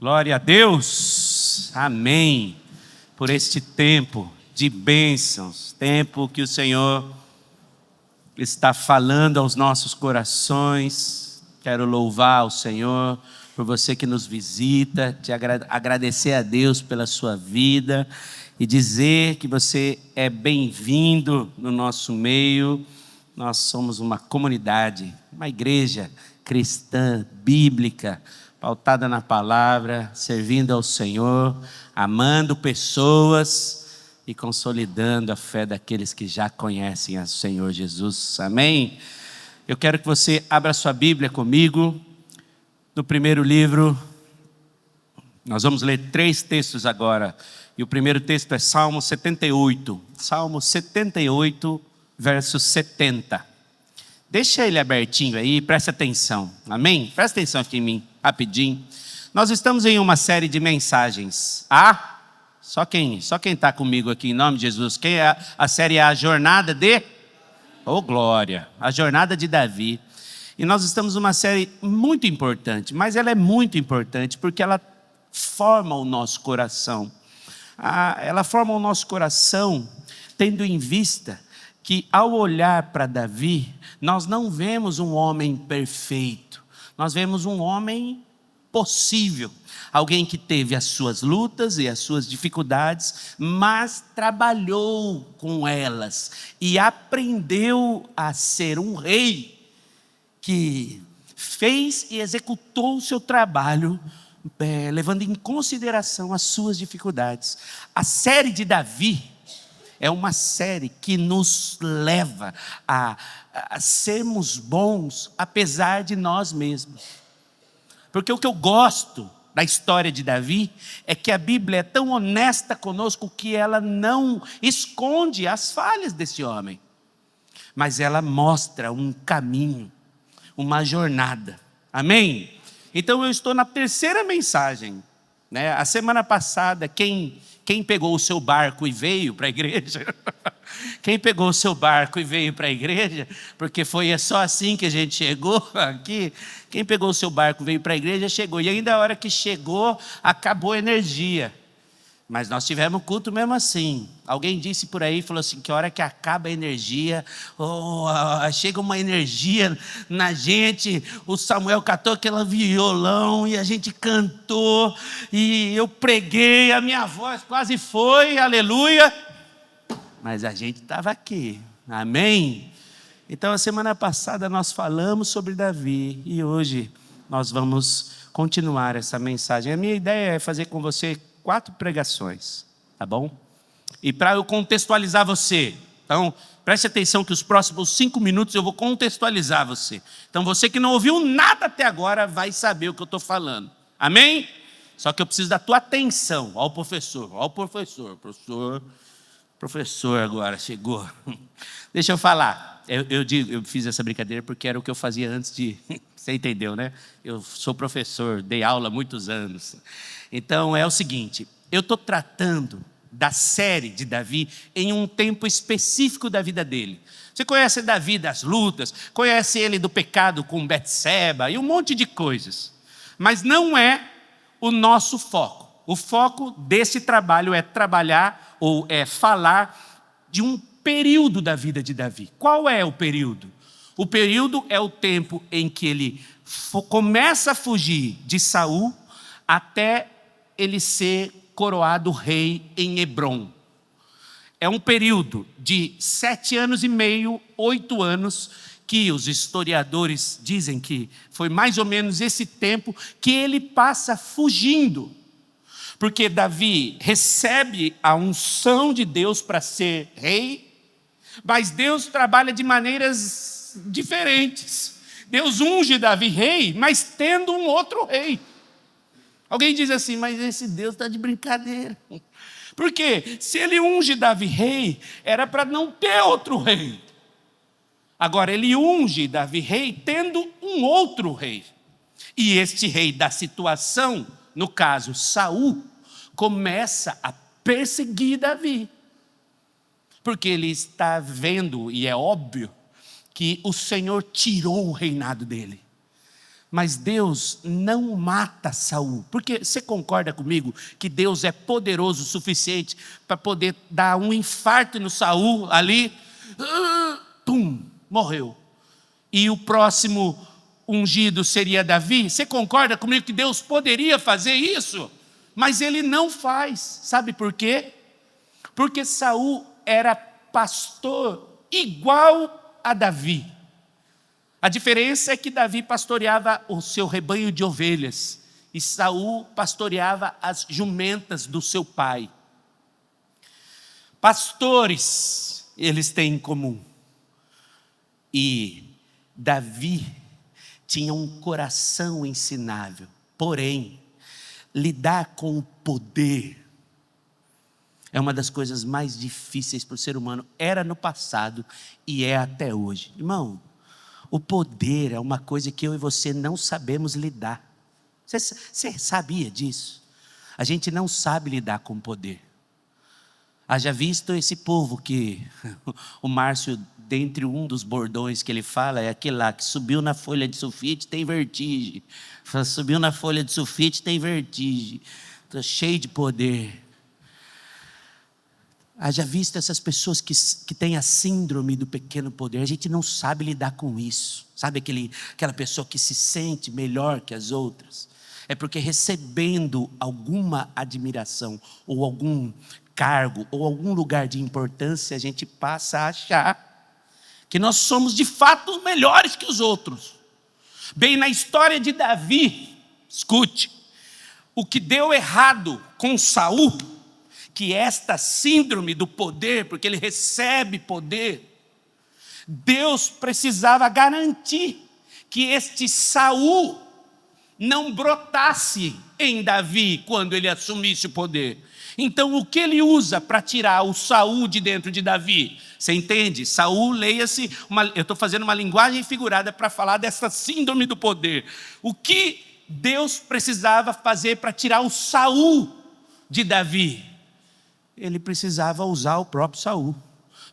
Glória a Deus, amém, por este tempo de bênçãos, tempo que o Senhor está falando aos nossos corações. Quero louvar o Senhor por você que nos visita, te agradecer a Deus pela sua vida e dizer que você é bem-vindo no nosso meio. Nós somos uma comunidade, uma igreja cristã, bíblica, pautada na palavra, servindo ao Senhor, amando pessoas e consolidando a fé daqueles que já conhecem o Senhor Jesus. Amém? Eu quero que você abra sua Bíblia comigo, no primeiro livro. Nós vamos ler 3 textos agora, e o primeiro texto é Salmo 78. Salmo 78, verso 70. Deixa ele abertinho aí, presta atenção, amém? Presta atenção aqui em mim, rapidinho. Nós estamos em uma série de mensagens. Só quem está comigo aqui, em nome de Jesus. Quem é a série? É a jornada de... Oh, glória! A jornada de Davi. E nós estamos numa série muito importante, mas ela é muito importante porque ela forma o nosso coração. Ela forma o nosso coração tendo em vista que ao olhar para Davi, nós não vemos um homem perfeito, nós vemos um homem possível, alguém que teve as suas lutas e as suas dificuldades, mas trabalhou com elas e aprendeu a ser um rei que fez e executou o seu trabalho, levando em consideração as suas dificuldades. A série de Davi é uma série que nos leva a sermos bons, apesar de nós mesmos. Porque o que eu gosto da história de Davi é que a Bíblia é tão honesta conosco que ela não esconde as falhas desse homem, mas ela mostra um caminho, uma jornada. Amém? Então eu estou na 3ª mensagem, né? A semana passada, quem pegou o seu barco e veio para a igreja? Quem pegou o seu barco e veio para a igreja? Porque foi só assim que a gente chegou aqui. Quem pegou o seu barco, veio para a igreja, chegou. E ainda a hora que chegou, acabou a energia. Mas nós tivemos culto mesmo assim. Alguém disse por aí, falou assim, que a hora que acaba a energia, chega uma energia na gente. O Samuel catou aquele violão e a gente cantou. E eu preguei, a minha voz quase foi, aleluia. Mas a gente estava aqui, amém? Então a semana passada nós falamos sobre Davi. E hoje nós vamos continuar essa mensagem. A minha ideia é fazer com você 4 pregações, tá bom? E para eu contextualizar você, então preste atenção que os próximos 5 minutos eu vou contextualizar você. Então você que não ouviu nada até agora vai saber o que eu estou falando, amém? Só que eu preciso da tua atenção. Ó o professor, professor agora chegou. Deixa eu falar, eu fiz essa brincadeira porque era o que eu fazia antes de... Você entendeu, né? Eu sou professor, dei aula há muitos anos. Então é o seguinte, eu estou tratando da série de Davi em um tempo específico da vida dele. Você conhece Davi das lutas, conhece ele do pecado com Betseba e um monte de coisas. Mas não é o nosso foco. O foco desse trabalho é trabalhar ou é falar de um período da vida de Davi. Qual é o período? O período é o tempo em que ele começa a fugir de Saul até ele ser coroado rei em Hebrom. É um período de 7 anos e meio, 8 anos, que os historiadores dizem que foi mais ou menos esse tempo que ele passa fugindo. Porque Davi recebe a unção de Deus para ser rei, mas Deus trabalha de maneiras diferentes. Deus unge Davi rei, mas tendo um outro rei. Alguém diz assim, mas esse Deus está de brincadeira. Por quê? Se ele unge Davi rei, era para não ter outro rei. Agora ele unge Davi rei tendo um outro rei. E este rei da situação, no caso Saul, começa a perseguir Davi. Porque ele está vendo, e é óbvio, que o Senhor tirou o reinado dele. Mas Deus não mata Saul, porque você concorda comigo que Deus é poderoso o suficiente para poder dar um infarto no Saul ali, pum, morreu. E o próximo ungido seria Davi? Você concorda comigo que Deus poderia fazer isso? Mas ele não faz. Sabe por quê? Porque Saul era pastor igual a Davi. A diferença é que Davi pastoreava o seu rebanho de ovelhas e Saul pastoreava as jumentas do seu pai. Pastores eles têm em comum. E Davi tinha um coração ensinável. Porém, lidar com o poder é uma das coisas mais difíceis para o ser humano. Era no passado e é até hoje. Irmão, o poder é uma coisa que eu e você não sabemos lidar. Você sabia disso? A gente não sabe lidar com o poder. Haja visto esse povo que o Márcio, dentre um dos bordões que ele fala, é aquele lá que subiu na folha de sulfite, tem vertigem. Subiu na folha de sulfite, tem vertigem. Está cheio de poder. Haja visto essas pessoas que têm a síndrome do pequeno poder. A gente não sabe lidar com isso. Sabe aquela pessoa que se sente melhor que as outras? É porque recebendo alguma admiração, ou algum cargo, ou algum lugar de importância, a gente passa a achar que nós somos de fato melhores que os outros. Bem, na história de Davi, escute, o que deu errado com Saul, que esta síndrome do poder, porque ele recebe poder, Deus precisava garantir que este Saul não brotasse em Davi quando ele assumisse o poder. Então o que ele usa para tirar o Saul de dentro de Davi? Você entende? Saul, leia-se, eu estou fazendo uma linguagem figurada para falar dessa síndrome do poder. O que Deus precisava fazer para tirar o Saul de Davi? Ele precisava usar o próprio Saul.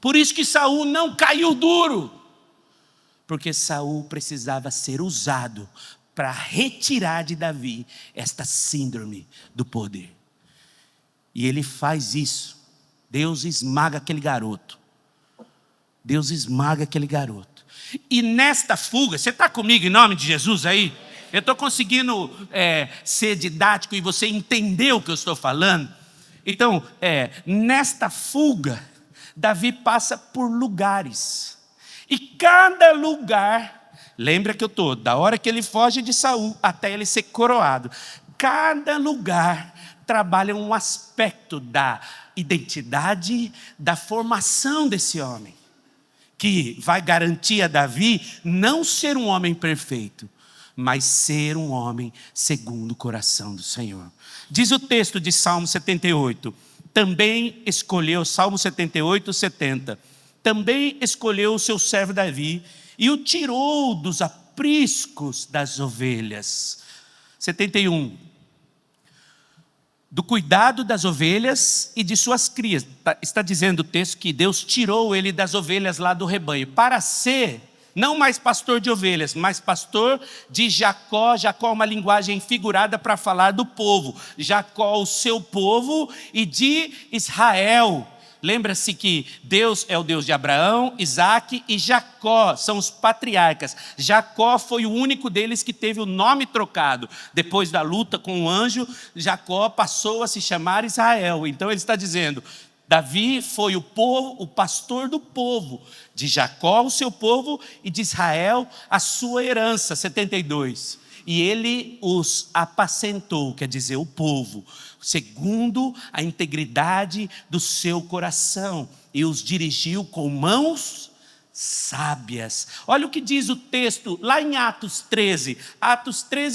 Por isso que Saul não caiu duro. Porque Saul precisava ser usado para retirar de Davi esta síndrome do poder. E ele faz isso. Deus esmaga aquele garoto. Deus esmaga aquele garoto. E nesta fuga, você está comigo em nome de Jesus aí? Eu estou conseguindo ser didático e você entender o que eu estou falando? Então, nesta fuga, Davi passa por lugares. E cada lugar, lembra que eu estou, da hora que ele foge de Saul até ele ser coroado. Cada lugar trabalha um aspecto da identidade, da formação desse homem. Que vai garantir a Davi não ser um homem perfeito, mas ser um homem segundo o coração do Senhor. Diz o texto de Salmo 78, também escolheu, Salmo 78, 70, também escolheu o seu servo Davi e o tirou dos apriscos das ovelhas. 71, do cuidado das ovelhas e de suas crias. Está dizendo o texto que Deus tirou ele das ovelhas lá do rebanho, para ser não mais pastor de ovelhas, mas pastor de Jacó. Jacó é uma linguagem figurada para falar do povo. Jacó, o seu povo, e de Israel. Lembra-se que Deus é o Deus de Abraão, Isaque e Jacó, são os patriarcas. Jacó foi o único deles que teve o nome trocado. Depois da luta com o anjo, Jacó passou a se chamar Israel. Então ele está dizendo, Davi foi o povo, o pastor do povo, de Jacó o seu povo e de Israel a sua herança, 72. E ele os apacentou, quer dizer, o povo, segundo a integridade do seu coração, e os dirigiu com mãos sábias. Olha o que diz o texto lá em Atos 13,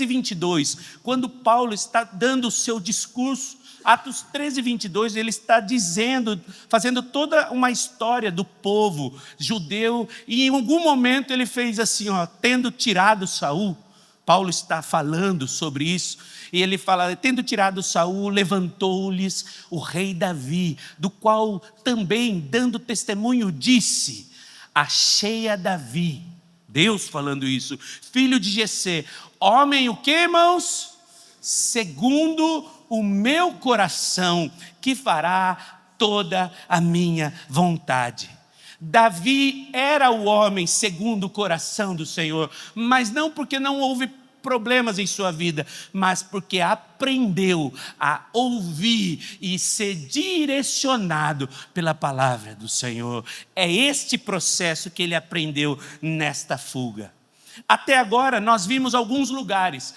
22, quando Paulo está dando o seu discurso. Atos 13, 22, ele está dizendo, fazendo toda uma história do povo judeu, e em algum momento ele fez assim, tendo tirado Saul, Paulo está falando sobre isso, e ele fala, tendo tirado Saul, levantou-lhes o rei Davi, do qual também, dando testemunho, disse, achei a Davi Deus falando isso. Filho de Jessé, homem o que, irmãos? Segundo o meu coração, que fará toda a minha vontade. Davi era o homem segundo o coração do Senhor, mas não porque não houve problemas em sua vida, mas porque aprendeu a ouvir e ser direcionado pela palavra do Senhor. É este processo que ele aprendeu nesta fuga. Até agora nós vimos alguns lugares,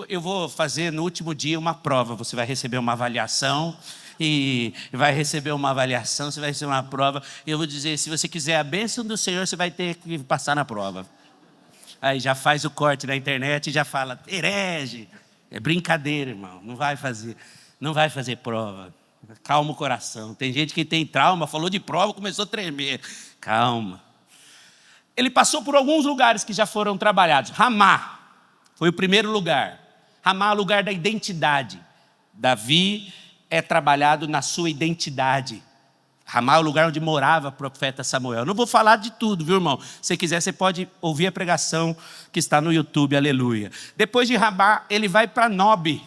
eu vou fazer no último dia uma prova, você vai receber uma avaliação, você vai receber uma prova, e eu vou dizer, se você quiser a bênção do Senhor, você vai ter que passar na prova. Aí já faz o corte na internet e já fala, herege, é brincadeira, irmão, não vai fazer prova, calma o coração. Tem gente que tem trauma, falou de prova, começou a tremer, calma. Ele passou por alguns lugares que já foram trabalhados. Ramá foi o primeiro lugar. Ramá é o lugar da identidade. Davi é trabalhado na sua identidade. Ramá é o lugar onde morava o profeta Samuel. Eu não vou falar de tudo, viu, irmão? Se quiser, você pode ouvir a pregação que está no YouTube, aleluia. Depois de Ramá, ele vai para Nob.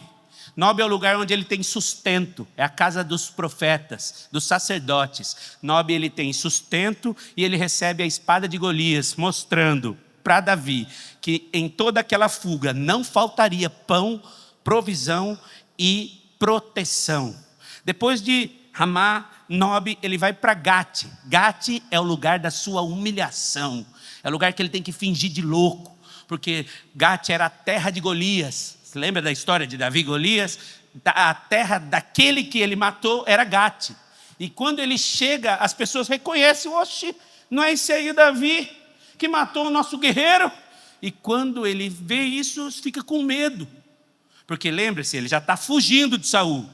Nob é o lugar onde ele tem sustento, é a casa dos profetas, dos sacerdotes. Nob ele tem sustento e ele recebe a espada de Golias, mostrando para Davi que em toda aquela fuga não faltaria pão, provisão e proteção. Depois de Ramá, Nob, ele vai para Gate. Gate é o lugar da sua humilhação, é o lugar que ele tem que fingir de louco, porque Gate era a terra de Golias. Você lembra da história de Davi e Golias? A terra daquele que ele matou era Gate. E quando ele chega, as pessoas reconhecem, oxe, não é esse aí o Davi que matou o nosso guerreiro? E quando ele vê isso, fica com medo. Porque lembre-se, ele já está fugindo de Saul.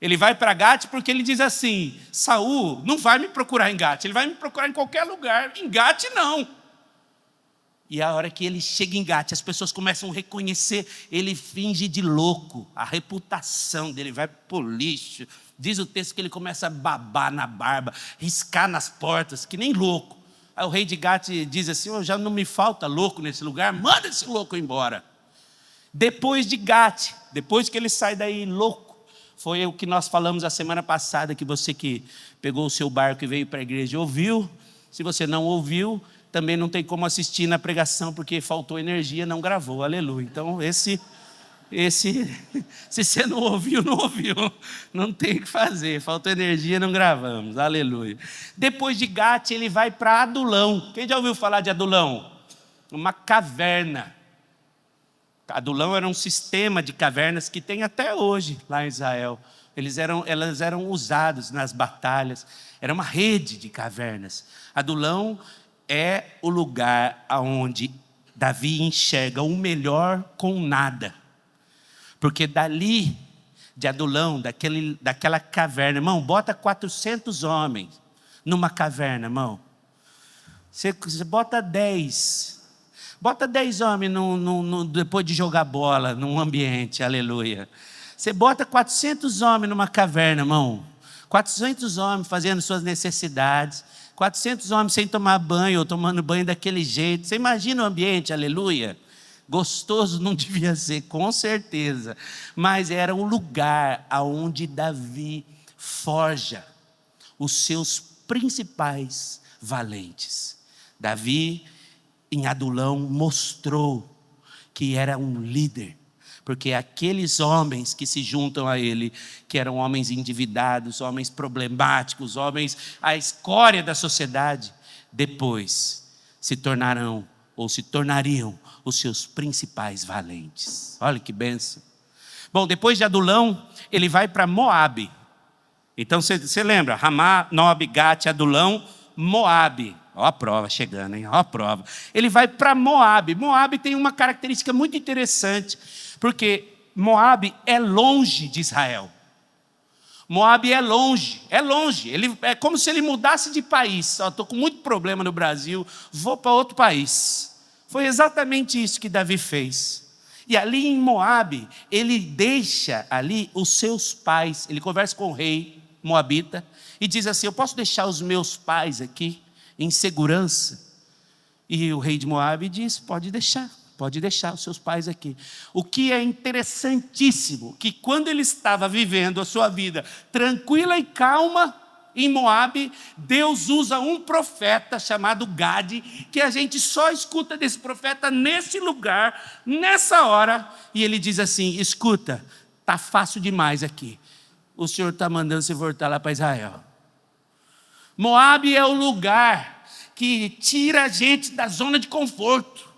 Ele vai para Gate porque ele diz assim, Saul não vai me procurar em Gate, ele vai me procurar em qualquer lugar, em Gate não. E a hora que ele chega em Gate, as pessoas começam a reconhecer, ele finge de louco, a reputação dele vai para o lixo. Diz o texto que ele começa a babar na barba, riscar nas portas, que nem louco. Aí o rei de Gate diz assim, já não me falta louco nesse lugar, manda esse louco embora. Depois de Gate, depois que ele sai daí louco, foi o que nós falamos a semana passada, que você que pegou o seu barco e veio para a igreja ouviu. Se você não ouviu, também não tem como assistir na pregação, porque faltou energia, não gravou, aleluia. Então se você não ouviu, não tem o que fazer, faltou energia, não gravamos, aleluia. Depois de Gate, ele vai para Adulão. Quem já ouviu falar de Adulão? Uma caverna. Adulão era um sistema de cavernas que tem até hoje lá em Israel. Elas eram usadas nas batalhas, era uma rede de cavernas. Adulão é o lugar onde Davi enxerga o melhor com nada. Porque dali, de Adulão, daquela caverna, irmão, bota 400 homens numa caverna, irmão. Você bota 10. Bota 10 homens depois de jogar bola num ambiente, aleluia. Você bota 400 homens numa caverna, irmão. 400 homens fazendo suas necessidades. 400 homens sem tomar banho ou tomando banho daquele jeito. Você imagina o ambiente, aleluia? Gostoso não devia ser, com certeza. Mas era um lugar onde Davi forja os seus principais valentes. Davi, em Adulão, mostrou que era um líder. Porque aqueles homens que se juntam a ele, que eram homens endividados, homens problemáticos, homens a escória da sociedade, depois se tornariam os seus principais valentes. Olha que bênção. Bom, depois de Adulão, ele vai para Moabe. Então você lembra, Ramá, Nob, Gate, Adulão, Moabe. Ó a prova chegando, hein? Ó a prova. Ele vai para Moabe. Moabe tem uma característica muito interessante, porque Moabe é longe de Israel. Moabe é longe. É como se ele mudasse de país. Estou com muito problema no Brasil, vou para outro país. Foi exatamente isso que Davi fez. E ali em Moabe, ele deixa ali os seus pais. Ele conversa com o rei moabita e diz assim: eu posso deixar os meus pais aqui em segurança? E o rei de Moabe diz: pode deixar os seus pais aqui. O que é interessantíssimo, que quando ele estava vivendo a sua vida tranquila e calma em Moabe, Deus usa um profeta chamado Gade, que a gente só escuta desse profeta nesse lugar, nessa hora, e ele diz assim: escuta, está fácil demais aqui, o Senhor está mandando você voltar lá para Israel. Moabe é o lugar que tira a gente da zona de conforto.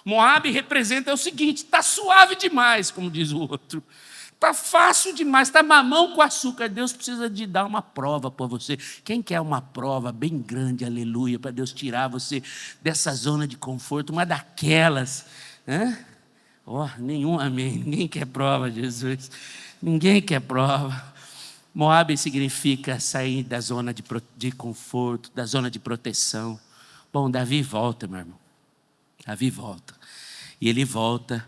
Moabe representa o seguinte: está suave demais, como diz o outro. Está fácil demais, está mamão com açúcar. Deus precisa de dar uma prova para você. Quem quer uma prova bem grande, aleluia, para Deus tirar você dessa zona de conforto, uma daquelas. Nenhum amém. Ninguém quer prova, Jesus. Ninguém quer prova. Moabe significa sair da zona de conforto, da zona de proteção. Bom, Davi volta, meu irmão. Davi volta. E ele volta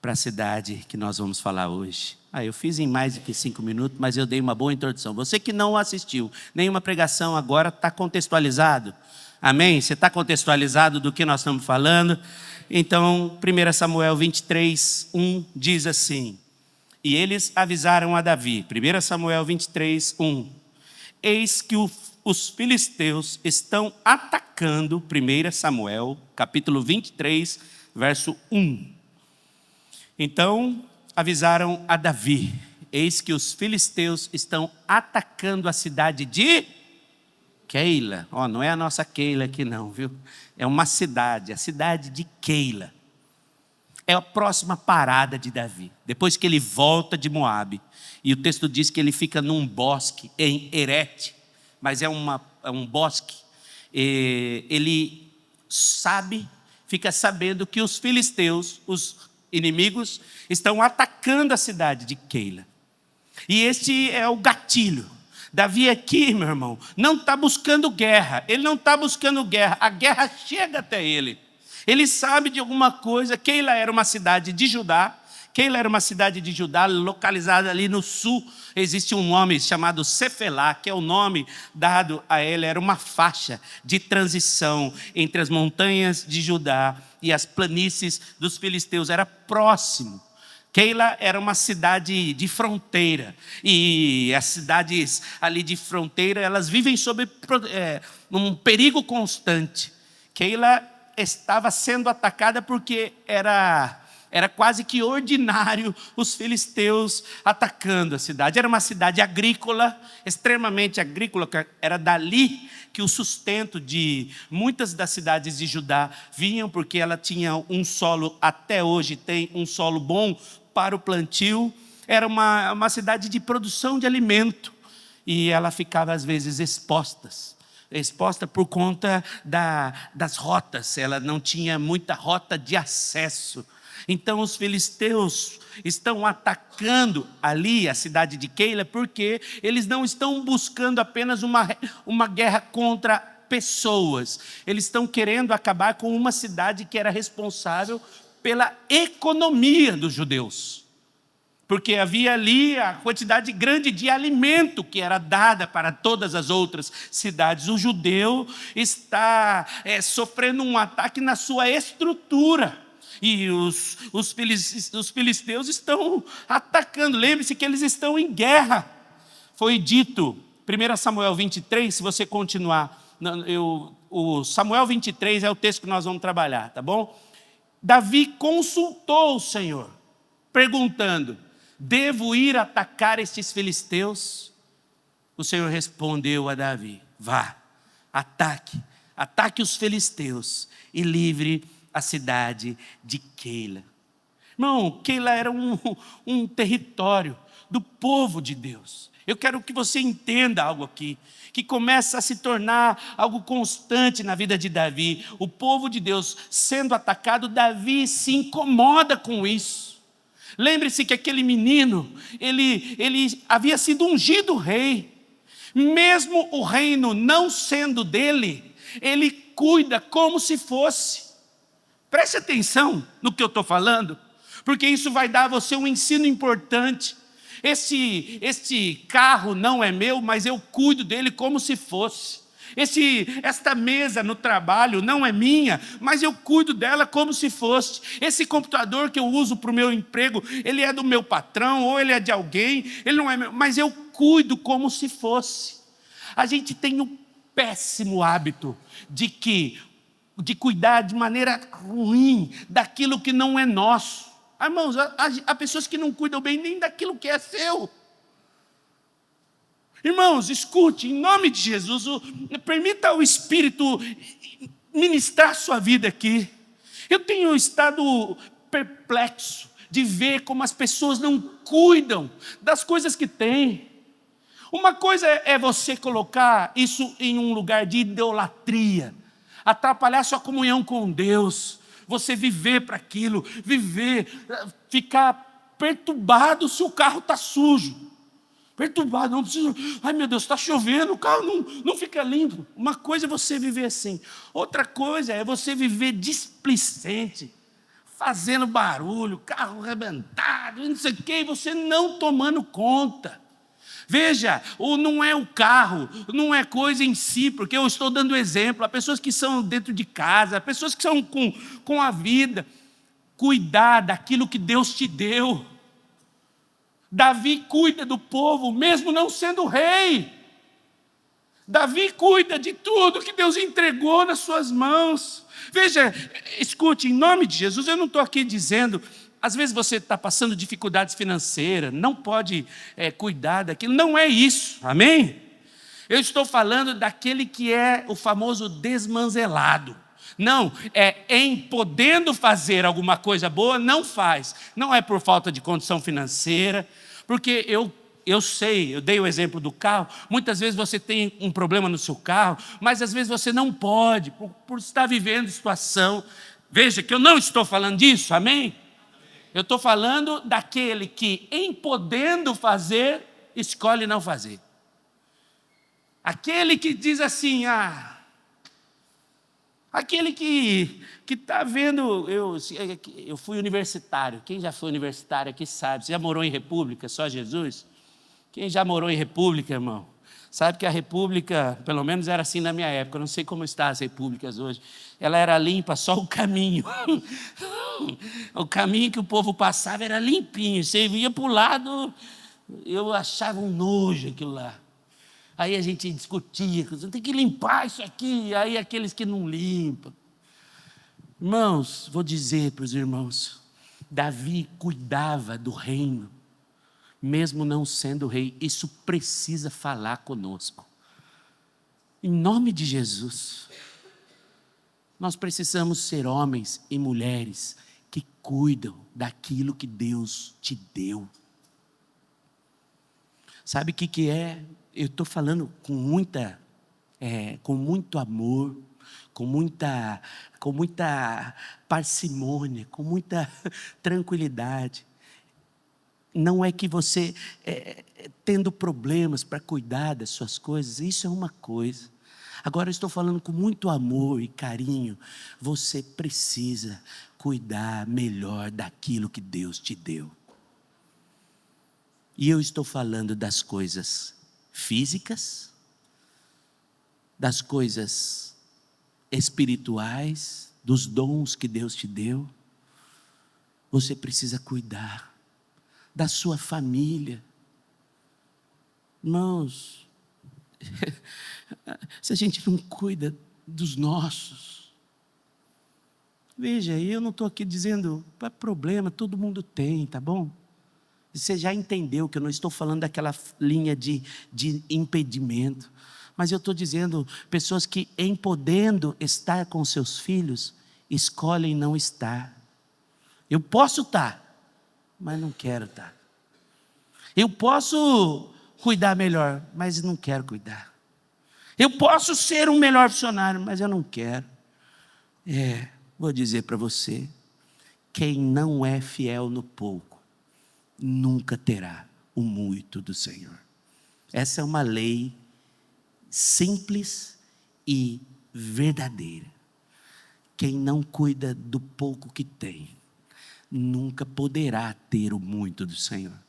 para a cidade que nós vamos falar hoje. Eu fiz em mais do que 5 minutos, mas eu dei uma boa introdução. Você que não assistiu nenhuma pregação agora, está contextualizado? Amém? Você está contextualizado do que nós estamos falando? Então, 1 Samuel 23, 1 diz assim: e eles avisaram a Davi, 1 Samuel 23, 1, eis que os filisteus estão atacando, 1 Samuel, capítulo 23, verso 1. Então, avisaram a Davi, eis que os filisteus estão atacando a cidade de Keila. Não é a nossa Keila aqui não, viu? É uma cidade, a cidade de Keila. É a próxima parada de Davi, depois que ele volta de Moabe. E o texto diz que ele fica num bosque em Herete, mas é um bosque. Ele fica sabendo que os filisteus, os inimigos, estão atacando a cidade de Keila. E este é o gatilho. Davi aqui, meu irmão, não está buscando guerra. Ele não está buscando guerra. A guerra chega até ele. Ele sabe de alguma coisa. Keila era uma cidade de Judá. Localizada ali no sul. Existe um nome chamado Cefelá, que é o nome dado a ela. Era uma faixa de transição entre as montanhas de Judá e as planícies dos filisteus. Era próximo. Keila era uma cidade de fronteira. E as cidades ali de fronteira, elas vivem sob um perigo constante. Keila estava sendo atacada porque era quase que ordinário os filisteus atacando a cidade. Era uma cidade agrícola, extremamente agrícola. Era dali que o sustento de muitas das cidades de Judá vinham, porque ela tinha um solo, até hoje tem um solo bom para o plantio. Era uma cidade de produção de alimento. E ela ficava às vezes exposta por conta das rotas. Ela não tinha muita rota de acesso. Então os filisteus estão atacando ali a cidade de Keila, porque eles não estão buscando apenas uma guerra contra pessoas. Eles estão querendo acabar com uma cidade que era responsável pela economia dos judeus. Porque havia ali a quantidade grande de alimento que era dada para todas as outras cidades. O judeu está sofrendo um ataque na sua estrutura. E os filisteus estão atacando. Lembre-se que eles estão em guerra. Foi dito, 1 Samuel 23, se você continuar, o Samuel 23 é o texto que nós vamos trabalhar, tá bom? Davi consultou o Senhor, perguntando: devo ir atacar estes filisteus? O Senhor respondeu a Davi: vá, ataque os filisteus e livre a cidade de Keila. Irmão, Keila era um território do povo de Deus. Eu quero que você entenda algo aqui, que começa a se tornar algo constante na vida de Davi. O povo de Deus sendo atacado, Davi se incomoda com isso. Lembre-se que aquele menino, ele havia sido ungido rei. Mesmo o reino não sendo dele, ele cuida como se fosse. Preste atenção no que eu estou falando, porque isso vai dar a você um ensino importante. Este carro não é meu, mas eu cuido dele como se fosse. Esta mesa no trabalho não é minha, mas eu cuido dela como se fosse. Esse computador que eu uso para o meu emprego, ele é do meu patrão ou ele é de alguém, ele não é meu, mas eu cuido como se fosse. A gente tem um péssimo hábito de cuidar de maneira ruim daquilo que não é nosso. Irmãos, há pessoas que não cuidam bem nem daquilo que é seu. Irmãos, escute, em nome de Jesus, permita ao Espírito ministrar sua vida aqui. Eu tenho estado perplexo de ver como as pessoas não cuidam das coisas que têm. Uma coisa é você colocar isso em um lugar de idolatria, atrapalhar sua comunhão com Deus, você viver para aquilo, ficar perturbado se o carro está sujo. Perturbado, não preciso. Ai meu Deus, está chovendo, o carro não fica limpo. Uma coisa é você viver assim, outra coisa é você viver displicente, fazendo barulho, carro arrebentado, não sei o quê, e você não tomando conta. Veja, não é o carro, não é coisa em si, porque eu estou dando exemplo. Há pessoas que são dentro de casa, há pessoas que são com a vida. Cuidar daquilo que Deus te deu. Davi cuida do povo, mesmo não sendo rei. Davi cuida de tudo que Deus entregou nas suas mãos. Veja, escute, em nome de Jesus, eu não estou aqui dizendo, às vezes você está passando dificuldades financeiras, não pode cuidar daquilo, não é isso, amém? Eu estou falando daquele que é o famoso desmanzelado. Não, em podendo fazer alguma coisa boa, não faz. Não é por falta de condição financeira, porque eu sei, eu dei o exemplo do carro, muitas vezes você tem um problema no seu carro, mas às vezes você não pode, por estar vivendo situação. Veja que eu não estou falando disso, amém? Eu estou falando daquele que, em podendo fazer, escolhe não fazer. Aquele que diz assim, aquele que está vendo, eu fui universitário, quem já foi universitário aqui sabe, você já morou em república, só Jesus? Quem já morou em república, irmão? Sabe que a república, pelo menos era assim na minha época, eu não sei como estão as repúblicas hoje, ela era limpa, só o caminho. O caminho que o povo passava era limpinho, você ia para o lado, eu achava um nojo aquilo lá. Aí a gente discutia, você tem que limpar isso aqui, aí aqueles que não limpam. Irmãos, vou dizer para os irmãos, Davi cuidava do reino, mesmo não sendo rei. Isso precisa falar conosco. Em nome de Jesus, nós precisamos ser homens e mulheres que cuidam daquilo que Deus te deu. Sabe o que é? Eu estou falando com muito amor, com muita parcimônia, com muita tranquilidade. Não é que você, tendo problemas para cuidar das suas coisas, isso é uma coisa. Agora eu estou falando com muito amor e carinho. Você precisa cuidar melhor daquilo que Deus te deu. E eu estou falando das coisas físicas, das coisas espirituais, dos dons que Deus te deu. Você precisa cuidar da sua família. Irmãos, se a gente não cuida dos nossos, veja, eu não estou aqui dizendo, problema, todo mundo tem, tá bom? Você já entendeu que eu não estou falando daquela linha de impedimento, mas eu estou dizendo, pessoas que, em podendo estar com seus filhos, escolhem não estar. Eu posso estar, mas não quero estar. Eu posso cuidar melhor, mas não quero cuidar. Eu posso ser um melhor funcionário, mas eu não quero. Vou dizer para você, quem não é fiel no pouco, nunca terá o muito do Senhor. Essa é uma lei simples e verdadeira. Quem não cuida do pouco que tem, nunca poderá ter o muito do Senhor.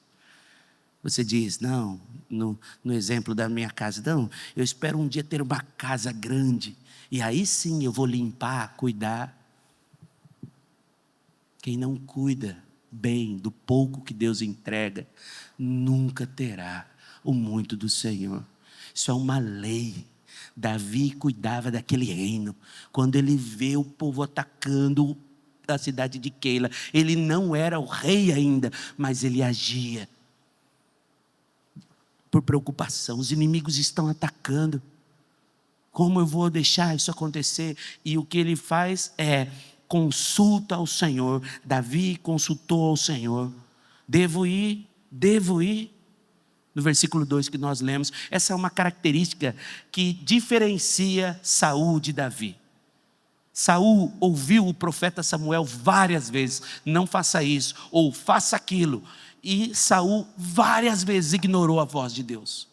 Você diz, não, no exemplo da minha casa, não, eu espero um dia ter uma casa grande, e aí sim eu vou limpar, cuidar. Quem não cuida bem do pouco que Deus entrega, nunca terá o muito do Senhor. Isso é uma lei. Davi cuidava daquele reino. Quando ele vê o povo atacando a cidade de Keila, ele não era o rei ainda, mas ele agia por preocupação. Os inimigos estão atacando. Como eu vou deixar isso acontecer? E o que ele faz é consulta ao Senhor. Davi consultou ao Senhor. Devo ir? Devo ir? No versículo 2 que nós lemos, essa é uma característica que diferencia Saul de Davi. Saul ouviu o profeta Samuel várias vezes, não faça isso, ou faça aquilo. E Saul várias vezes ignorou a voz de Deus.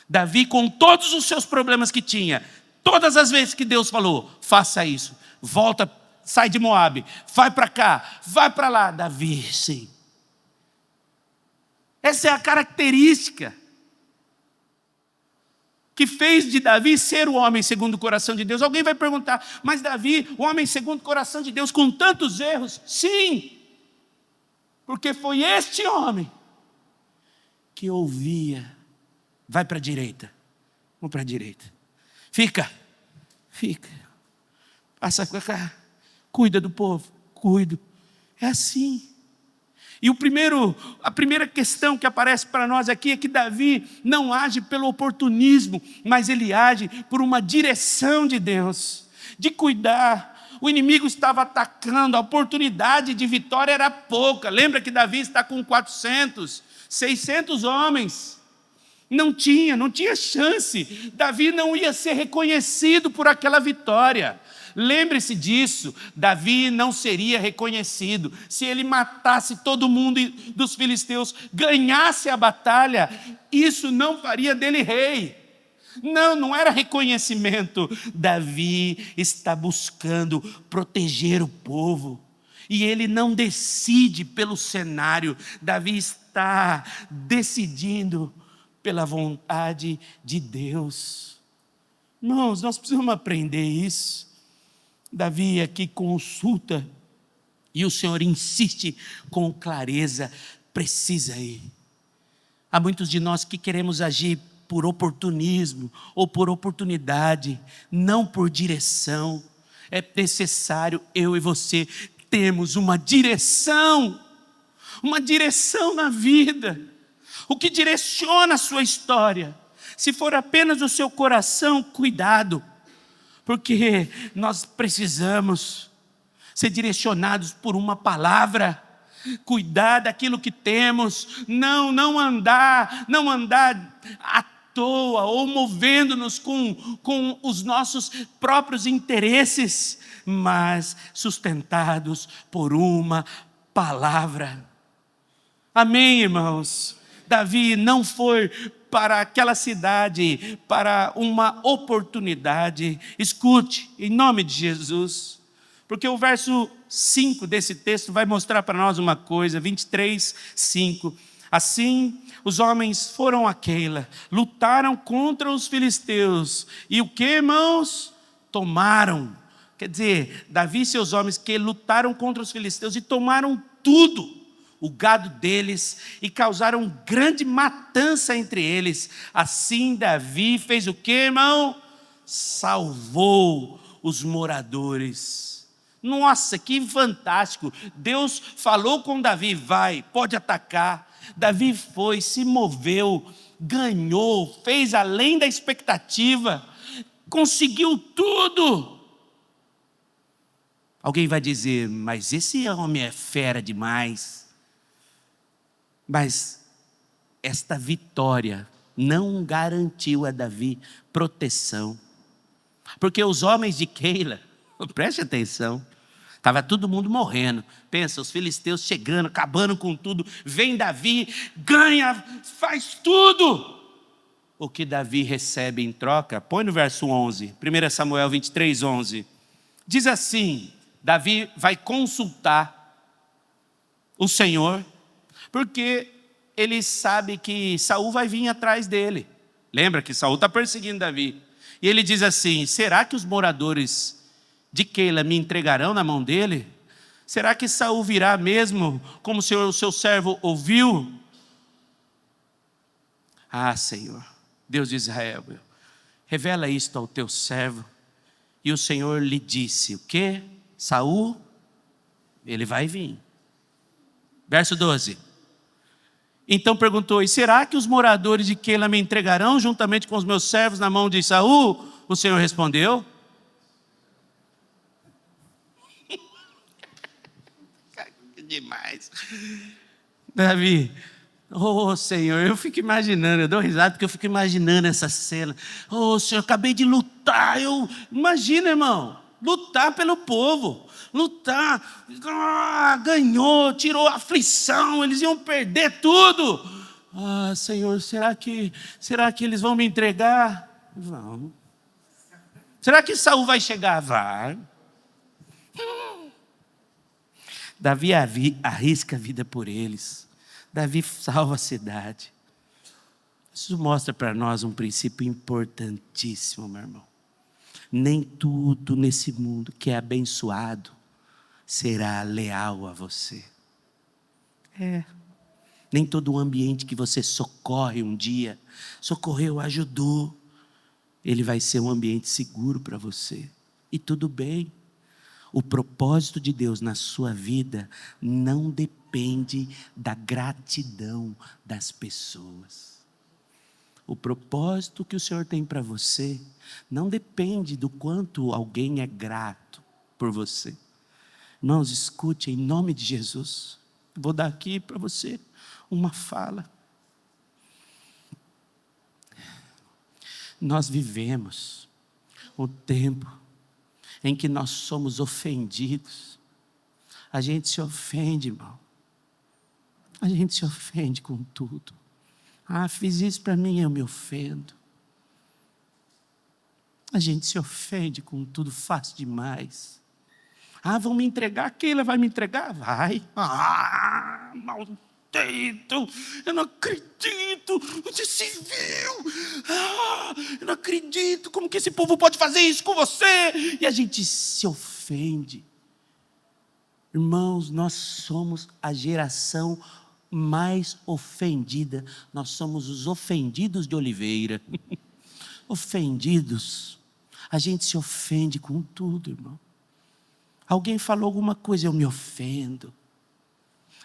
Davi, com todos os seus problemas que tinha, todas as vezes que Deus falou, faça isso, volta, sai de Moabe, vai para cá, vai para lá. Davi, sim. Essa é a característica que fez de Davi ser o homem segundo o coração de Deus. Alguém vai perguntar, mas Davi, o homem segundo o coração de Deus, com tantos erros? Sim, porque foi este homem que ouvia, vai para a direita, vamos para a direita, fica, passa para cá, cuida do povo, cuido, é assim. E a primeira questão que aparece para nós aqui é que Davi não age pelo oportunismo, mas ele age por uma direção de Deus, de cuidar. O inimigo estava atacando, a oportunidade de vitória era pouca. Lembra que Davi está com 400, 600 homens. Não tinha chance. Davi não ia ser reconhecido por aquela vitória. Lembre-se disso, Davi não seria reconhecido. Se ele matasse todo mundo dos filisteus, ganhasse a batalha, isso não faria dele rei. Não era reconhecimento. Davi está buscando proteger o povo. E ele não decide pelo cenário. Davi está decidindo pela vontade de Deus. Irmãos, nós precisamos aprender isso. Davi aqui consulta e o Senhor insiste com clareza, precisa ir. Há muitos de nós que queremos agir por oportunismo ou por oportunidade, não por direção. É necessário eu e você termos uma direção na vida. O que direciona a sua história. Se for apenas o seu coração, cuidado. Porque nós precisamos ser direcionados por uma palavra, cuidar daquilo que temos, não andar à toa ou movendo-nos com os nossos próprios interesses, mas sustentados por uma palavra. Amém, irmãos? Davi não foi para aquela cidade, para uma oportunidade. Escute, em nome de Jesus, porque o verso 5 desse texto vai mostrar para nós uma coisa, 23, 5. Assim, os homens foram a Keila, lutaram contra os filisteus, e o que, irmãos? Tomaram. Quer dizer, Davi e seus homens que lutaram contra os filisteus e tomaram tudo, o gado deles, e causaram grande matança entre eles. Assim Davi fez o que, irmão? Salvou os moradores. Nossa, que fantástico. Deus falou com Davi, vai, pode atacar. Davi foi, se moveu, ganhou, fez além da expectativa, conseguiu tudo. Alguém vai dizer, mas esse homem é fera demais. Mas esta vitória não garantiu a Davi proteção. Porque os homens de Keila, preste atenção, estava todo mundo morrendo. Pensa, os filisteus chegando, acabando com tudo. Vem Davi, ganha, faz tudo. O que Davi recebe em troca, põe no verso 11, 1 Samuel 23, 11. Diz assim, Davi vai consultar o Senhor, porque ele sabe que Saul vai vir atrás dele. Lembra que Saul está perseguindo Davi. E ele diz assim: será que os moradores de Keila me entregarão na mão dele? Será que Saul virá mesmo, como o seu servo ouviu? Ah, Senhor, Deus de Israel, revela isto ao teu servo. E o Senhor lhe disse: o quê? Saul, ele vai vir. Verso 12. Então perguntou: e será que os moradores de Keila me entregarão juntamente com os meus servos na mão de Saul? O Senhor respondeu: que demais. Davi, oh Senhor, eu fico imaginando, eu dou risada porque eu fico imaginando essa cena. Oh Senhor, acabei de lutar. Imagina, irmão, lutar pelo povo. Lutar, ganhou, tirou a aflição, eles iam perder tudo. Ah, Senhor, será que eles vão me entregar? Vão. Será que Saul vai chegar? Vai. Davi arrisca a vida por eles. Davi salva a cidade. Isso mostra para nós um princípio importantíssimo, meu irmão. Nem tudo nesse mundo que é abençoado será leal a você. Nem todo o ambiente que você socorre um dia, socorreu, ajudou, ele vai ser um ambiente seguro para você. E tudo bem. O propósito de Deus na sua vida não depende da gratidão das pessoas. O propósito que o Senhor tem para você não depende do quanto alguém é grato por você. Irmãos, escute em nome de Jesus. Vou dar aqui para você uma fala. Nós vivemos um tempo em que nós somos ofendidos. A gente se ofende, irmão. A gente se ofende com tudo. Ah, fiz isso para mim, eu me ofendo. A gente se ofende com tudo, fácil demais. Ah, vão me entregar? Keila vai me entregar? Vai. Ah, maldito, eu não acredito. Você se viu? Ah, eu não acredito. Como que esse povo pode fazer isso com você? E a gente se ofende. Irmãos, nós somos a geração mais ofendida. Nós somos os ofendidos de Oliveira. Ofendidos. A gente se ofende com tudo, irmão. Alguém falou alguma coisa, eu me ofendo.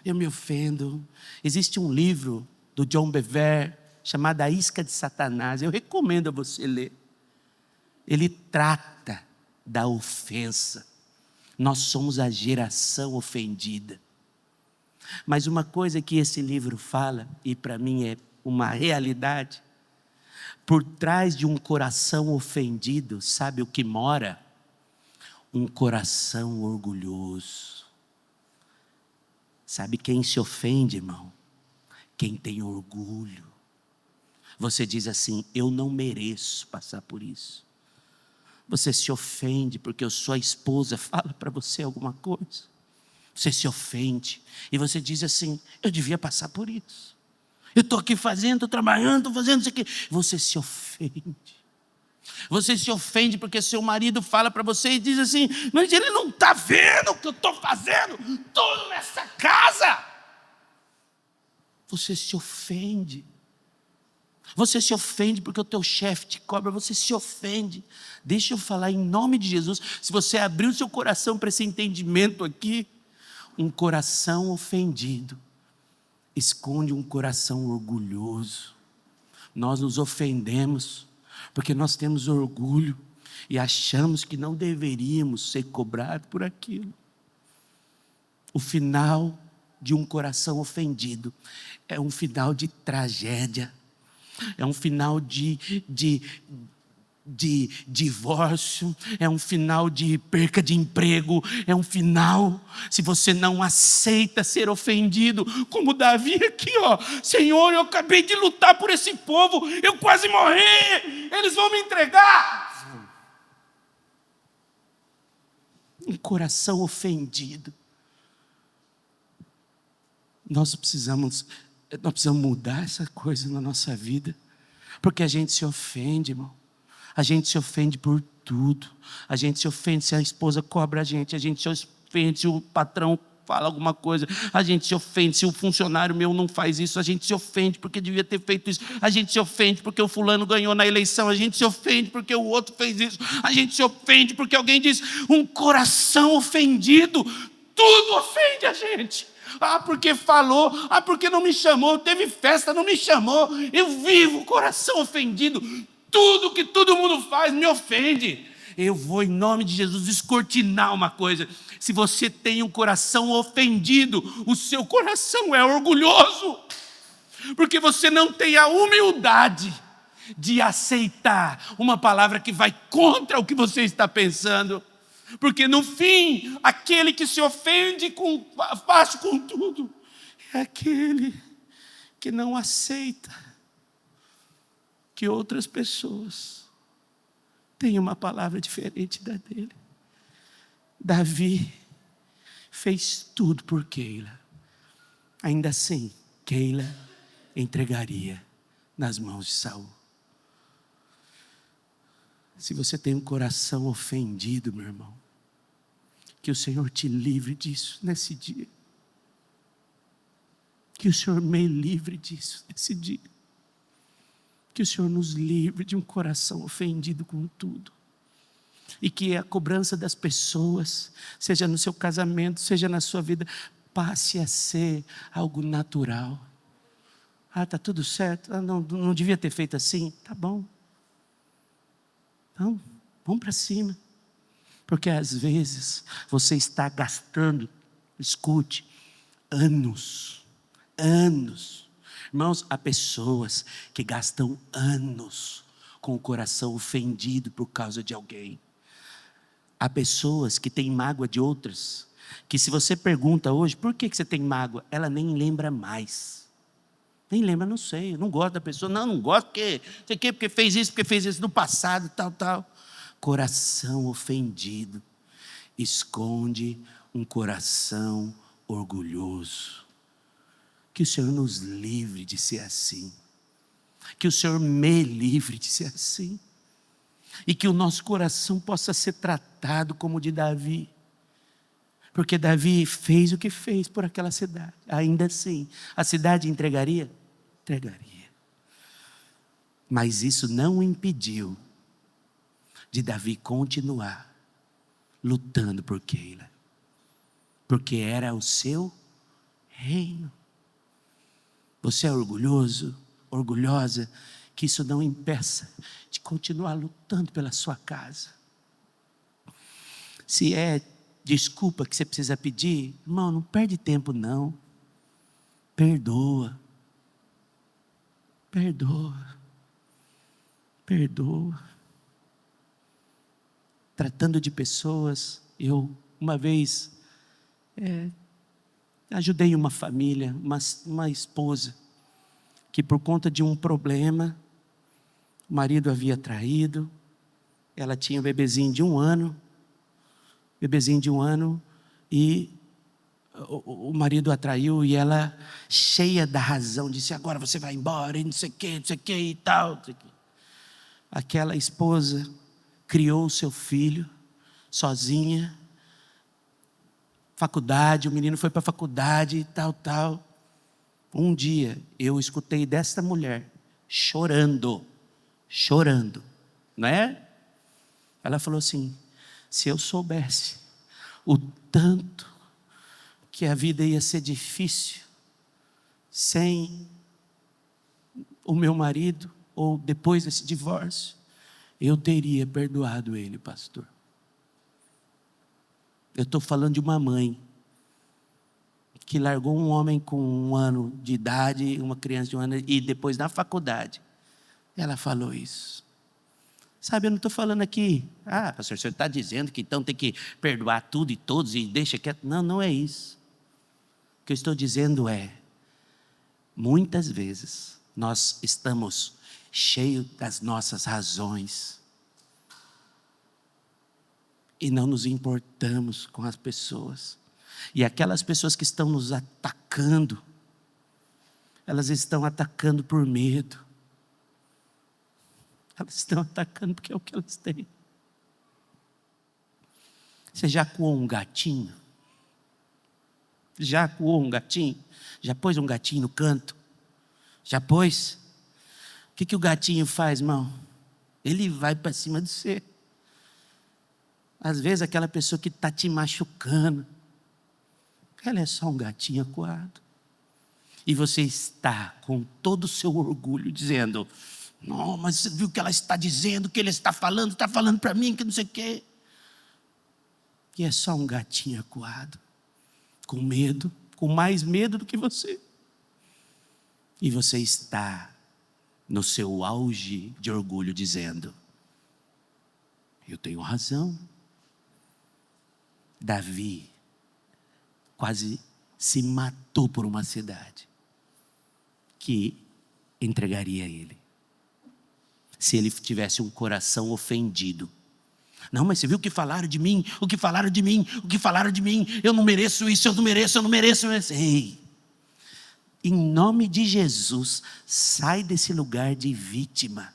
Eu me ofendo. Existe um livro do John Bevere chamado A Isca de Satanás. Eu recomendo a você ler. Ele trata da ofensa. Nós somos a geração ofendida. Mas uma coisa que esse livro fala, e para mim é uma realidade, por trás de um coração ofendido, sabe o que mora? Um coração orgulhoso. Sabe quem se ofende, irmão? Quem tem orgulho. Você diz assim: eu não mereço passar por isso. Você se ofende porque a sua esposa fala para você alguma coisa. Você se ofende e você diz assim: eu devia passar por isso. Eu estou aqui fazendo, estou trabalhando, estou fazendo isso aqui. Você se ofende. Você se ofende porque seu marido fala para você e diz assim: mas ele não está vendo o que eu estou fazendo tudo nessa casa. Você se ofende. Você se ofende porque o teu chefe te cobra. Você se ofende. Deixa eu falar em nome de Jesus. Se você abrir o seu coração para esse entendimento aqui, um coração ofendido esconde um coração orgulhoso. Nós nos ofendemos porque nós temos orgulho e achamos que não deveríamos ser cobrados por aquilo. O final de um coração ofendido é um final de tragédia, é um final de divórcio, é um final de perca de emprego, é um final, se você não aceita ser ofendido, como Davi aqui, ó: Senhor, eu acabei de lutar por esse povo, eu quase morri, eles vão me entregar. Um coração ofendido. Nós precisamos Nós precisamos mudar essa coisa na nossa vida, porque a gente se ofende, irmão. A gente se ofende por tudo. A gente se ofende se a esposa cobra a gente se ofende se o patrão fala alguma coisa, a gente se ofende se o funcionário meu não faz isso, a gente se ofende porque devia ter feito isso, a gente se ofende porque o fulano ganhou na eleição, a gente se ofende porque o outro fez isso, a gente se ofende porque alguém disse. Um coração ofendido, tudo ofende a gente. Porque falou, porque não me chamou, teve festa, não me chamou. Eu vivo coração ofendido, tudo que todo mundo faz me ofende. Eu vou, em nome de Jesus, descortinar uma coisa. Se você tem um coração ofendido, o seu coração é orgulhoso, porque você não tem a humildade de aceitar uma palavra que vai contra o que você está pensando. Porque no fim, aquele que se ofende fácil com tudo é aquele que não aceita que outras pessoas tenham uma palavra diferente da dele. Davi fez tudo por Keila. Ainda assim, Keila entregaria nas mãos de Saul. Se você tem um coração ofendido, meu irmão, que o Senhor te livre disso nesse dia. Que o Senhor me livre disso nesse dia. Que o Senhor nos livre de um coração ofendido com tudo. E que a cobrança das pessoas, seja no seu casamento, seja na sua vida, passe a ser algo natural. Está tudo certo? Não devia ter feito assim? Tá bom. Então, vamos para cima. Porque às vezes você está gastando, escute, anos. Irmãos, há pessoas que gastam anos com o coração ofendido por causa de alguém. Há pessoas que têm mágoa de outras, que se você pergunta hoje, por que você tem mágoa? Ela nem lembra mais. Nem lembra, não sei, eu não gosto da pessoa. Não gosto porque fez isso no passado, tal. Coração ofendido esconde um coração orgulhoso. Que o Senhor nos livre de ser assim. Que o Senhor me livre de ser assim. E que o nosso coração possa ser tratado como o de Davi. Porque Davi fez o que fez por aquela cidade. Ainda assim, a cidade entregaria? Entregaria. Mas isso não o impediu de Davi continuar lutando por Keila. Porque era o seu reino. Você é orgulhoso, orgulhosa, que isso não impeça de continuar lutando pela sua casa. Se é desculpa que você precisa pedir, irmão, não perde tempo não. Perdoa. Tratando de pessoas, eu uma vez ajudei uma família, uma esposa, que por conta de um problema, o marido havia traído, ela tinha um bebezinho de 1 ano, e o marido a traiu, e ela, cheia da razão, disse, agora você vai embora, e não sei o que e tal. Aquela esposa criou o seu filho, sozinha, faculdade, o menino foi para a faculdade e tal. Um dia, eu escutei desta mulher, chorando, não é? Ela falou assim, se eu soubesse o tanto que a vida ia ser difícil sem o meu marido, ou depois desse divórcio, eu teria perdoado ele, pastor. Eu estou falando de uma mãe que largou um homem com 1 ano de idade, uma criança de 1 ano, e depois na faculdade, ela falou isso. Sabe, eu não estou falando aqui, pastor, o senhor está dizendo que então tem que perdoar tudo e todos e deixa quieto. Não é isso. O que eu estou dizendo é, muitas vezes nós estamos cheios das nossas razões e não nos importamos com as pessoas. E aquelas pessoas que estão nos atacando, elas estão atacando por medo. Elas estão atacando porque é o que elas têm. Você já coou um gatinho? Já coou um gatinho? Já pôs um gatinho no canto? Já pôs? O que o gatinho faz, irmão? Ele vai para cima de você. Às vezes aquela pessoa que está te machucando, ela é só um gatinho acuado. E você está com todo o seu orgulho dizendo: não, mas você viu o que ela está dizendo, o que ele está falando para mim, que não sei o quê. E é só um gatinho acuado, com medo, com mais medo do que você. E você está no seu auge de orgulho dizendo: eu tenho razão. Davi quase se matou por uma cidade que entregaria ele, se ele tivesse um coração ofendido. Não, mas você viu o que falaram de mim? O que falaram de mim? O que falaram de mim? Eu não mereço isso, eu não mereço. Ei, em nome de Jesus, sai desse lugar de vítima.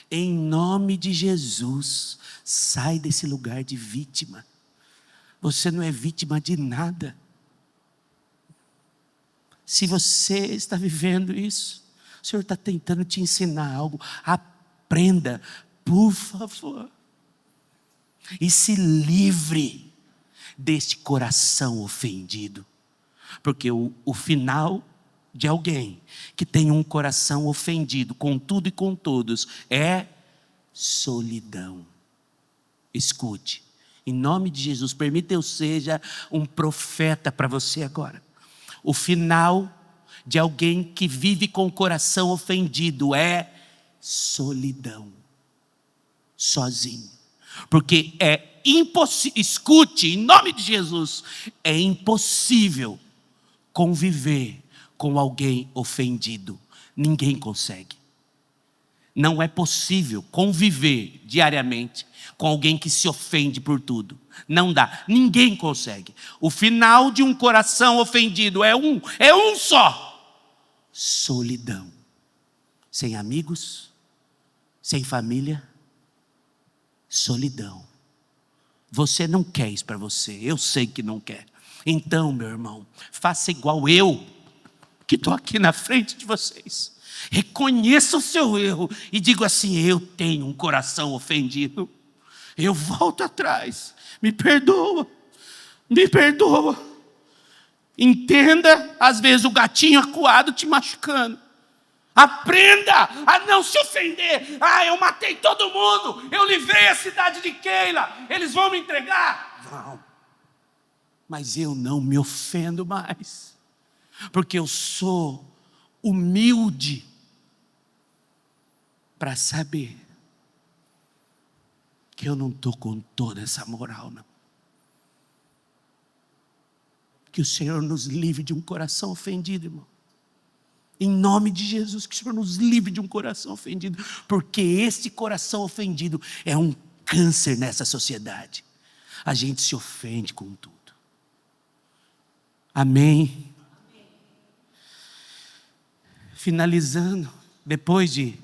Em nome de Jesus, sai desse lugar de vítima. Você não é vítima de nada. Se você está vivendo isso, o Senhor está tentando te ensinar algo. Aprenda, por favor. E se livre deste coração ofendido. Porque o final de alguém que tem um coração ofendido com tudo e com todos é solidão. Escute, em nome de Jesus, permita eu seja um profeta para você agora. O final de alguém que vive com o coração ofendido é solidão. Sozinho. Porque é impossível, escute, em nome de Jesus, é impossível conviver com alguém ofendido. Ninguém consegue. Não é possível conviver diariamente com alguém que se ofende por tudo. Não dá, ninguém consegue. O final de um coração ofendido é um só: solidão. Sem amigos, sem família, solidão. Você não quer isso para você, eu sei que não quer. Então, meu irmão, faça igual eu, que estou aqui na frente de vocês. Reconheça o seu erro e diga assim: eu tenho um coração ofendido. Eu volto atrás. Me perdoa. Entenda, às vezes o gatinho acuado te machucando. Aprenda a não se ofender. Eu matei todo mundo. Eu livrei a cidade de Keila. Eles vão me entregar? Vão. Mas eu não me ofendo mais. Porque eu sou humilde para saber que eu não estou com toda essa moral, não. Que o Senhor nos livre de um coração ofendido, irmão. Em nome de Jesus, que o Senhor nos livre de um coração ofendido. Porque esse coração ofendido é um câncer nessa sociedade. A gente se ofende com tudo. Amém. Finalizando, depois de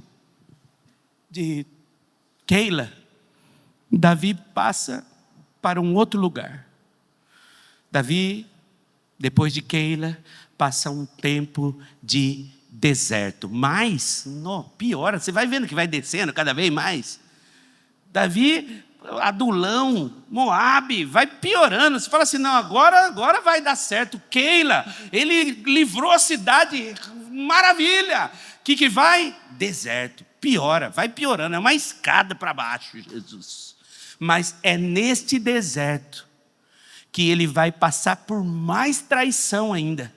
Keila, Davi passa para um outro lugar. Davi, depois de Keila, passa um tempo de deserto. Mas, piora, você vai vendo que vai descendo cada vez mais. Davi, Adulão, Moabe, vai piorando. Você fala assim: não, agora vai dar certo. Keila, ele livrou a cidade, maravilha. O que vai? Deserto. Piora, vai piorando, é uma escada para baixo, Jesus. Mas é neste deserto que ele vai passar por mais traição ainda.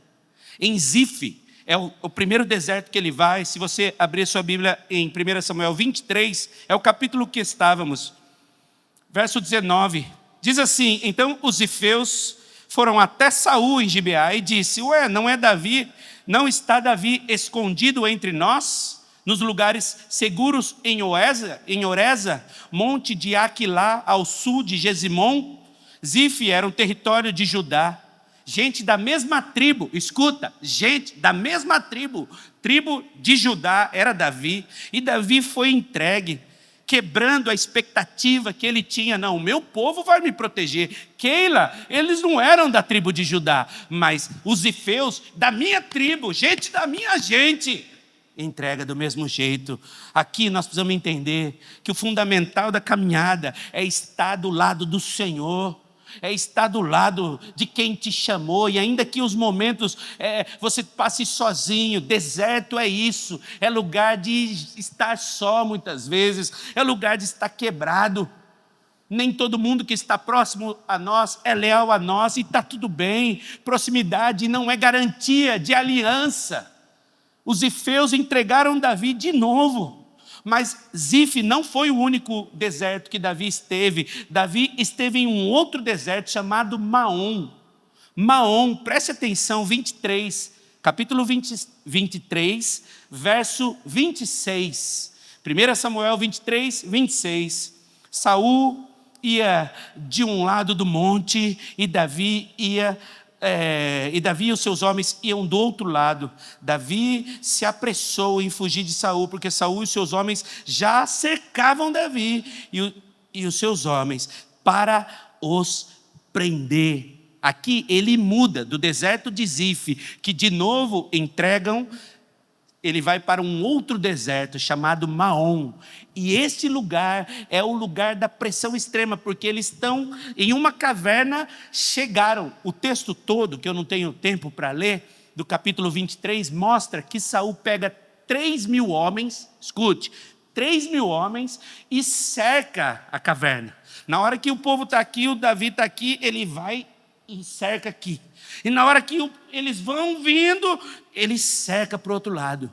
Em Zif, é o primeiro deserto que ele vai. Se você abrir sua Bíblia em 1 Samuel 23, é o capítulo que estávamos. Verso 19, diz assim: então os zifeus foram até Saul em Gibeá e disse: não está Davi escondido entre nós, nos lugares seguros em Oreza, monte de Aquilá, ao sul de Gesimon? Zif era um território de Judá. gente da mesma tribo, escuta, gente da mesma tribo de Judá era Davi, e Davi foi entregue, quebrando a expectativa que ele tinha. Não, o meu povo vai me proteger. Keila, eles não eram da tribo de Judá, mas os zifeus da minha tribo, gente da minha gente, entrega do mesmo jeito. Aqui nós precisamos entender que o fundamental da caminhada é estar do lado do Senhor, é estar do lado de quem te chamou, e ainda que os momentos você passe sozinho. Deserto é isso, é lugar de estar só muitas vezes, é lugar de estar quebrado. Nem todo mundo que está próximo a nós é leal a nós, e está tudo bem. Proximidade não é garantia de aliança. Os zifeus entregaram Davi de novo. Mas Zif não foi o único deserto que Davi esteve. Davi esteve em um outro deserto chamado Maom. Maom, preste atenção, 23, capítulo 23, verso 26. 1 Samuel 23, 26. Saul ia de um lado do monte e Davi e os seus homens iam do outro lado. Davi se apressou em fugir de Saul, porque Saul e os seus homens já cercavam Davi e os seus homens para os prender. Aqui ele muda do deserto de Zif, que de novo entregam, ele vai para um outro deserto chamado Maom. E este lugar é o lugar da pressão extrema, porque eles estão em uma caverna, chegaram. O texto todo, que eu não tenho tempo para ler, do capítulo 23, mostra que Saul pega 3.000 homens, escute, 3.000 homens, e cerca a caverna. Na hora que o povo está aqui, o Davi está aqui, ele vai e cerca aqui. E na hora que eles vão vindo, ele cerca para o outro lado.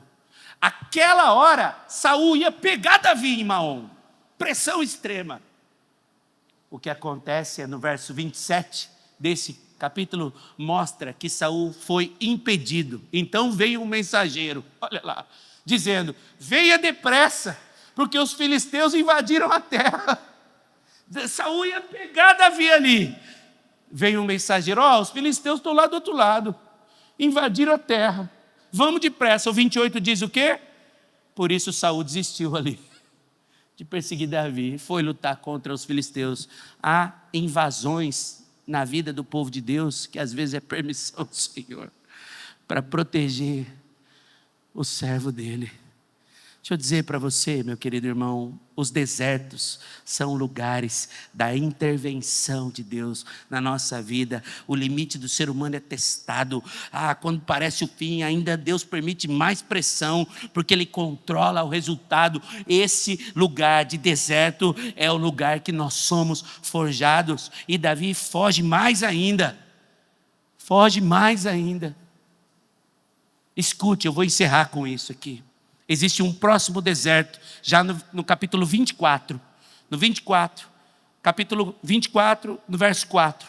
Aquela hora, Saul ia pegar Davi em Maom. Pressão extrema. O que acontece é no verso 27 desse capítulo, mostra que Saul foi impedido. Então veio um mensageiro, olha lá, dizendo: venha depressa, porque os filisteus invadiram a terra. Saul ia pegar Davi ali. Veio um mensageiro: os filisteus estão lá do outro lado, invadiram a terra, vamos depressa. O 28 diz o quê? Por isso Saul desistiu ali de perseguir Davi, foi lutar contra os filisteus. Há invasões na vida do povo de Deus, que às vezes é permissão do Senhor, para proteger o servo dele. Deixa eu dizer para você, meu querido irmão, os desertos são lugares da intervenção de Deus na nossa vida. O limite do ser humano é testado. Quando parece o fim, ainda Deus permite mais pressão, porque Ele controla o resultado. Esse lugar de deserto é o lugar que nós somos forjados. E Davi foge mais ainda. Foge mais ainda. Escute, eu vou encerrar com isso aqui. Existe um próximo deserto, já no capítulo 24. No 24, capítulo 24, no verso 4.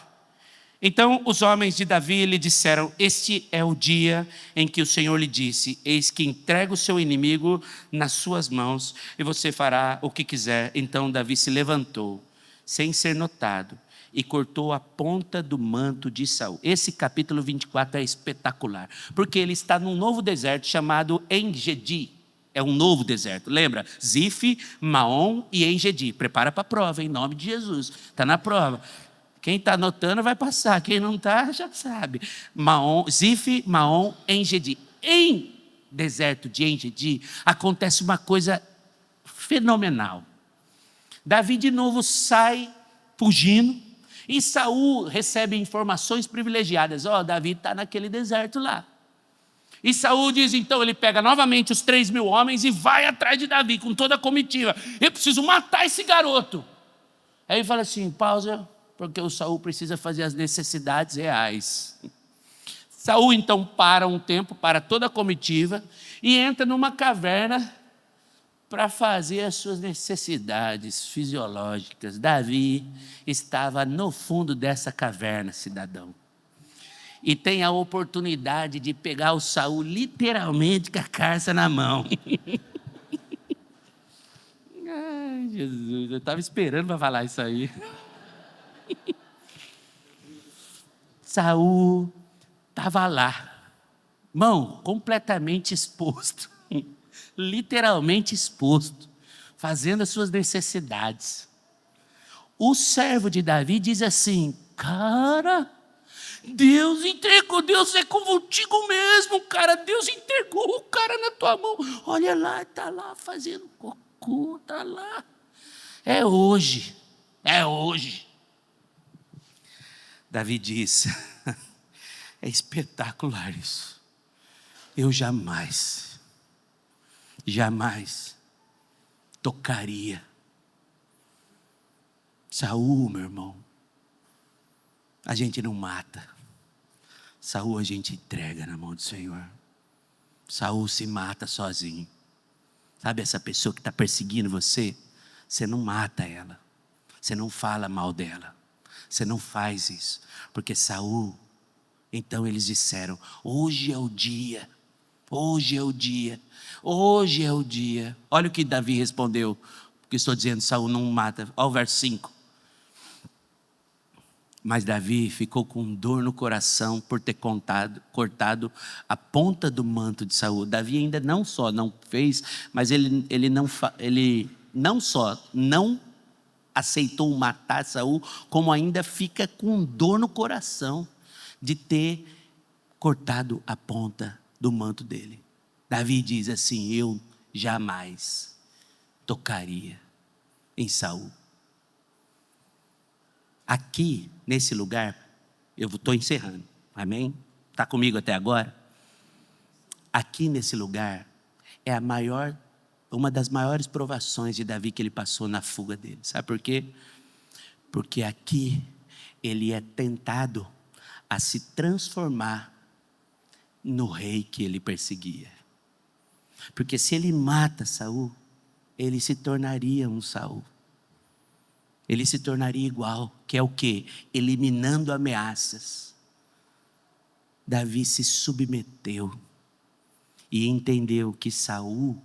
Então os homens de Davi lhe disseram: este é o dia em que o Senhor lhe disse: eis que entrega o seu inimigo nas suas mãos, e você fará o que quiser. Então Davi se levantou, sem ser notado, e cortou a ponta do manto de Saul. Esse capítulo 24 é espetacular, porque ele está num novo deserto chamado En-Gedi. É um novo deserto, lembra? Zif, Maom e En-Gedi. Prepara para a prova, em nome de Jesus. Está na prova. Quem está anotando vai passar, quem não está já sabe. Zif, Maom, En-Gedi. Em deserto de En-Gedi acontece uma coisa fenomenal. Davi de novo sai fugindo, e Saul recebe informações privilegiadas. Davi está naquele deserto lá. E Saul diz, então, ele pega novamente os 3.000 homens e vai atrás de Davi com toda a comitiva. Eu preciso matar esse garoto. Aí ele fala assim: pausa, porque o Saul precisa fazer as necessidades reais. Saul então para um tempo, para toda a comitiva, e entra numa caverna para fazer as suas necessidades fisiológicas. Davi estava no fundo dessa caverna, cidadão. E tem a oportunidade de pegar o Saul literalmente com a carça na mão. Ai, Jesus, eu estava esperando para falar isso aí. Saul estava lá, irmão, completamente exposto, literalmente exposto, fazendo as suas necessidades. O servo de Davi diz assim: cara, Deus entregou, Deus é contigo mesmo, cara, Deus entregou o cara na tua mão. Olha lá, está lá fazendo cocô, está lá. É hoje, é hoje. Davi diz: é espetacular isso. Eu jamais tocaria. Saul, meu irmão, a gente não mata. Saul a gente entrega na mão do Senhor. Saul se mata sozinho. Sabe essa pessoa que está perseguindo você? Você não mata ela. Você não fala mal dela. Você não faz isso. Porque Saul, então eles disseram: hoje é o dia. Hoje é o dia. Hoje é o dia. Olha o que Davi respondeu. Porque estou dizendo, Saul não mata. Olha o verso 5. Mas Davi ficou com dor no coração por ter cortado a ponta do manto de Saul. Davi ainda não só não fez, mas ele não só não aceitou matar Saul, como ainda fica com dor no coração de ter cortado a ponta do manto dele. Davi diz assim: eu jamais tocaria em Saul. Aqui, nesse lugar, eu estou encerrando, amém? Está comigo até agora? Aqui nesse lugar, é uma das maiores provações de Davi que ele passou na fuga dele. Sabe por quê? Porque aqui, ele é tentado a se transformar no rei que ele perseguia. Porque se ele mata Saul, ele se tornaria um Saul. Ele se tornaria igual, que é o quê? Eliminando ameaças. Davi se submeteu e entendeu que Saul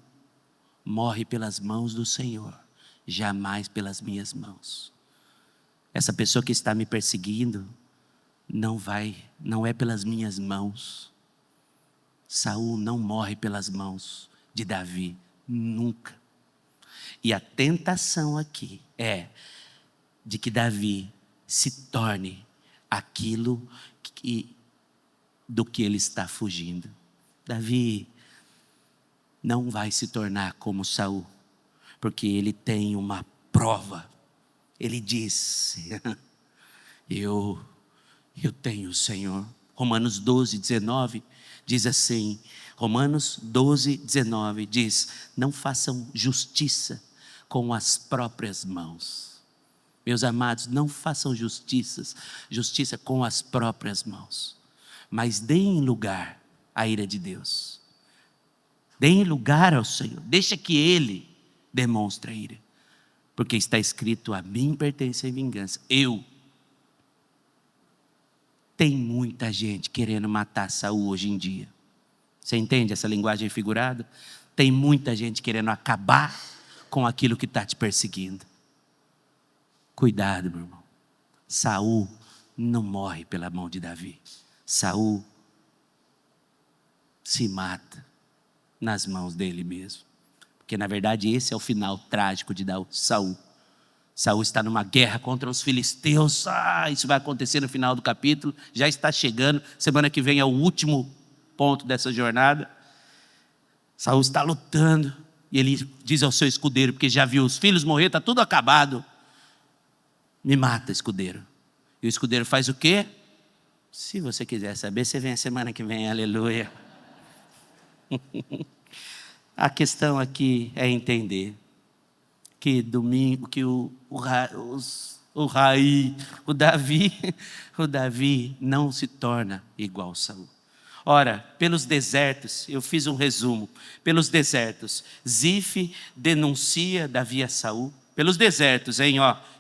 morre pelas mãos do Senhor, jamais pelas minhas mãos. Essa pessoa que está me perseguindo não é pelas minhas mãos. Saul não morre pelas mãos de Davi, nunca. E a tentação aqui é de que Davi se torne aquilo do que ele está fugindo. Davi não vai se tornar como Saul, porque ele tem uma prova. Ele diz: eu tenho o Senhor. Romanos 12, 19 diz assim, Romanos 12, 19 diz: não façam justiça com as próprias mãos. Meus amados, não façam justiça com as próprias mãos, mas deem lugar à ira de Deus. Deem lugar ao Senhor, deixa que Ele demonstre a ira, porque está escrito: a mim pertence a vingança. Tem muita gente querendo matar Saul hoje em dia. Você entende essa linguagem figurada? Tem muita gente querendo acabar com aquilo que está te perseguindo. Cuidado, meu irmão. Saul não morre pela mão de Davi. Saul se mata nas mãos dele mesmo. Porque na verdade esse é o final trágico de Saul. Saul está numa guerra contra os filisteus. Isso vai acontecer no final do capítulo. Já está chegando. Semana que vem é o último ponto dessa jornada. Saul está lutando. E ele diz ao seu escudeiro, porque já viu os filhos morrer, está tudo acabado: me mata, escudeiro. E o escudeiro faz o quê? Se você quiser saber, você vem a semana que vem, aleluia. A questão aqui é entender que domingo, que o Davi não se torna igual a Saul. Ora, pelos desertos, eu fiz um resumo. Pelos desertos, Zif denuncia Davi a Saul. Pelos desertos,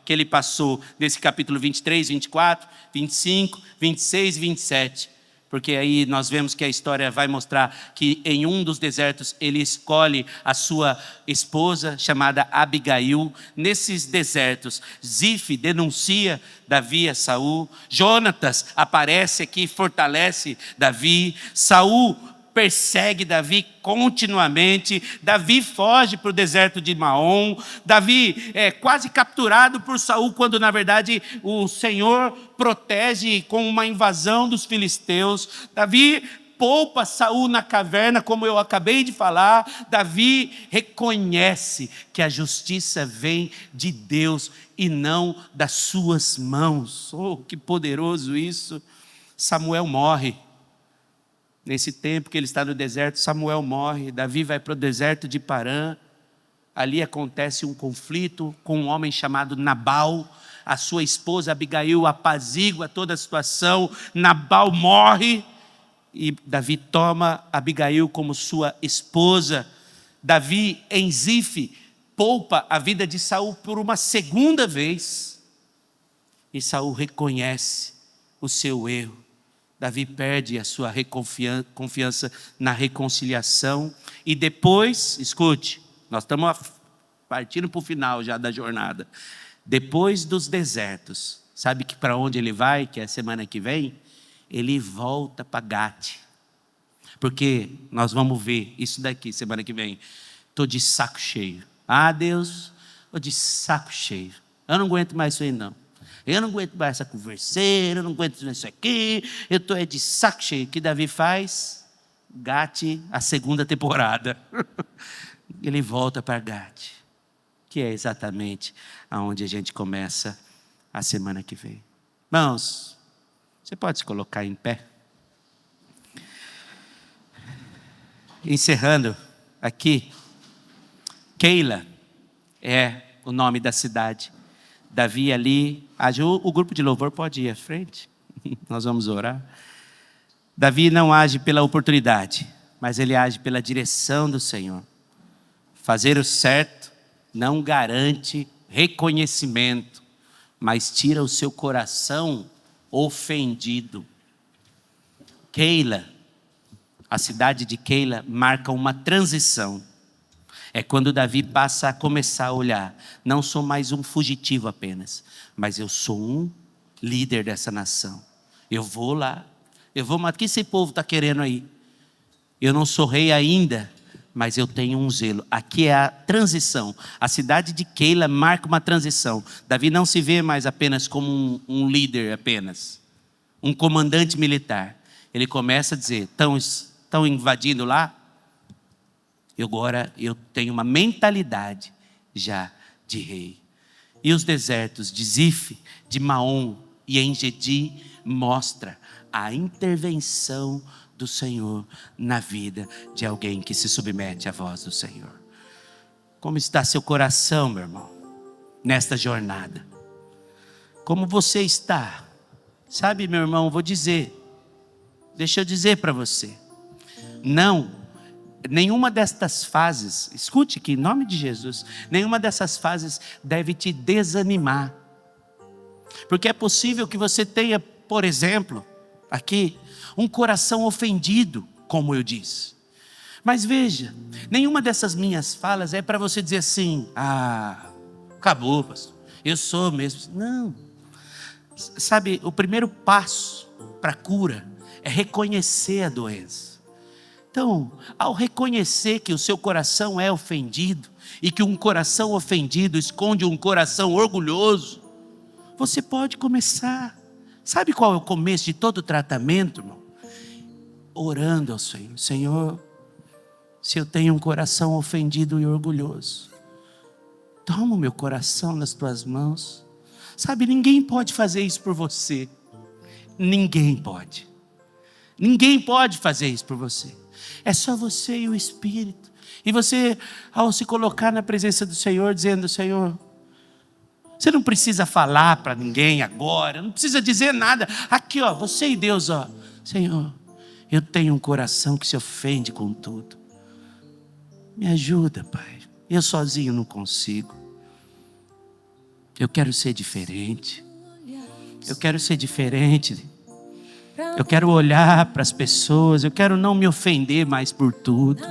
que ele passou nesse capítulo 23, 24, 25, 26 e 27. porque aí nós vemos que a história vai mostrar que em um dos desertos ele escolhe a sua esposa, chamada Abigail. Nesses desertos, Zif denuncia Davi a Saul, Jonatas aparece aqui e fortalece Davi, Saul persegue Davi continuamente, Davi foge para o deserto de Maom, Davi é quase capturado por Saul, quando na verdade o Senhor protege com uma invasão dos filisteus. Davi poupa Saul na caverna, como eu acabei de falar. Davi reconhece que a justiça vem de Deus e não das suas mãos. Oh, que poderoso isso! Samuel morre. Nesse tempo que ele está no deserto, Samuel morre. Davi vai para o deserto de Parã. Ali acontece um conflito com um homem chamado Nabal. A sua esposa Abigail apazigua toda a situação. Nabal morre e Davi toma Abigail como sua esposa. Davi, em Zif, poupa a vida de Saul por uma segunda vez. E Saul reconhece o seu erro. Davi perde a sua confiança na reconciliação. E depois, escute, nós estamos partindo para o final já da jornada. Depois dos desertos, sabe que para onde ele vai, que é a semana que vem? Ele volta para Gate. Porque nós vamos ver isso daqui semana que vem. Estou de saco cheio. Ah, Deus, estou de saco cheio. Eu não aguento mais isso aí não. Eu não aguento mais essa converseira, eu não aguento isso aqui, eu estou de saco cheio. O que Davi faz? Gate, a segunda temporada. Ele volta para Gate, que é exatamente aonde a gente começa a semana que vem. Irmãos, você pode se colocar em pé? Encerrando aqui, Keila é o nome da cidade. Davi ali, o grupo de louvor pode ir à frente, nós vamos orar. Davi não age pela oportunidade, mas ele age pela direção do Senhor. Fazer o certo não garante reconhecimento, mas tira o seu coração ofendido. Keila, a cidade de Keila marca uma transição. É quando Davi passa a começar a olhar, não sou mais um fugitivo apenas, mas eu sou um líder dessa nação. Eu vou lá, mas o que esse povo está querendo aí? Eu não sou rei ainda, mas eu tenho um zelo. Aqui é a transição. A cidade de Keila marca uma transição. Davi não se vê mais apenas como um líder apenas, um comandante militar. Ele começa a dizer, estão invadindo lá? Agora eu tenho uma mentalidade já de rei. E os desertos de Zif, de Maom e En-Gedi mostra a intervenção do Senhor na vida de alguém que se submete à voz do Senhor. Como está seu coração, meu irmão, nesta jornada? Como você está? Sabe, meu irmão, vou dizer, deixa eu dizer para você, nenhuma destas fases, escute aqui, em nome de Jesus, nenhuma dessas fases deve te desanimar. Porque é possível que você tenha, por exemplo, aqui, um coração ofendido, como eu disse. Mas veja, nenhuma dessas minhas falas é para você dizer assim, acabou, pastor, eu sou mesmo. Não. Sabe, o primeiro passo para a cura é reconhecer a doença. Então, ao reconhecer que o seu coração é ofendido e que um coração ofendido esconde um coração orgulhoso, você pode começar. Sabe qual é o começo de todo tratamento, irmão? Orando ao Senhor. Senhor, se eu tenho um coração ofendido e orgulhoso, toma o meu coração nas tuas mãos. Sabe, ninguém pode fazer isso por você. Ninguém pode. Ninguém pode fazer isso por você. É só você e o Espírito. E você, ao se colocar na presença do Senhor, dizendo, Senhor, você não precisa falar para ninguém agora, não precisa dizer nada. Aqui, você e Deus, Senhor, eu tenho um coração que se ofende com tudo. Me ajuda, Pai. Eu sozinho não consigo. Eu quero ser diferente. Eu quero ser diferente. Eu quero olhar para as pessoas, eu quero não me ofender mais por tudo.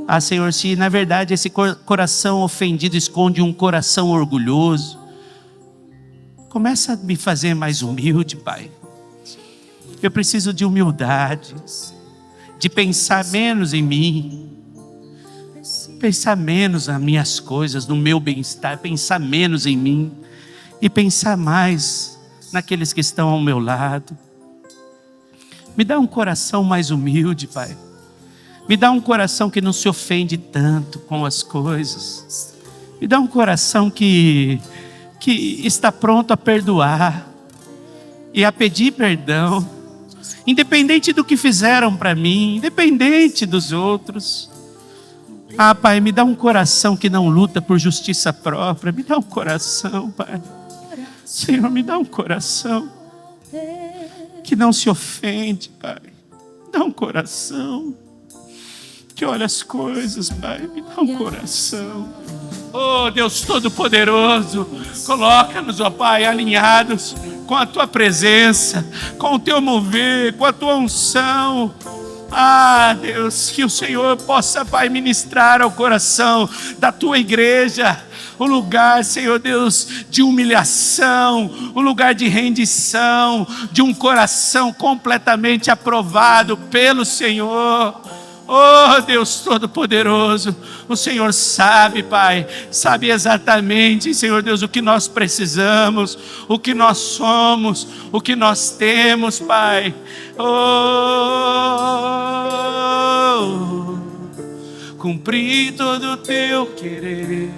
Ah, Senhor, se na verdade esse coração ofendido esconde um coração orgulhoso, começa a me fazer mais humilde, Pai. Eu preciso de humildade, de pensar menos em mim, pensar menos nas minhas coisas, no meu bem-estar, pensar menos em mim e pensar mais naqueles que estão ao meu lado. Me dá um coração mais humilde, Pai. Me dá um coração que não se ofende tanto com as coisas. Me dá um coração que está pronto a perdoar e a pedir perdão, independente do que fizeram para mim, independente dos outros. Ah, Pai, me dá um coração que não luta por justiça própria. Me dá um coração, Pai. Senhor, me dá um coração que não se ofende, Pai. Me dá um coração que olha as coisas, Pai. Me dá um coração. Oh, Deus Todo-Poderoso, coloca-nos, ó Pai, alinhados com a Tua presença, com o Teu mover, com a Tua unção. Ah, Deus, que o Senhor possa, Pai, ministrar ao coração da Tua igreja o lugar, Senhor Deus, de humilhação, o lugar de rendição, de um coração completamente aprovado pelo Senhor. Oh, Deus Todo-Poderoso, o Senhor sabe, Pai, sabe exatamente, Senhor Deus, o que nós precisamos, o que nós somos, o que nós temos, Pai. Oh, cumprir todo o Teu querer,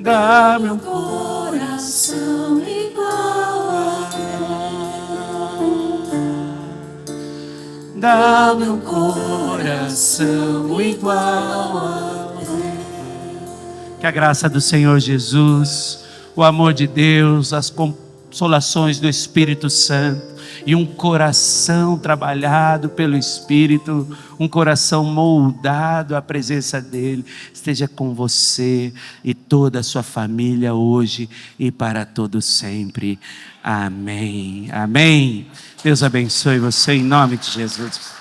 dá meu coração igual a dá meu coração igual a que a graça do Senhor Jesus, o amor de Deus, as consolações do Espírito Santo e um coração trabalhado pelo Espírito, um coração moldado à presença dEle, esteja com você e toda a sua família hoje e para todo sempre. Amém. Amém. Deus abençoe você em nome de Jesus.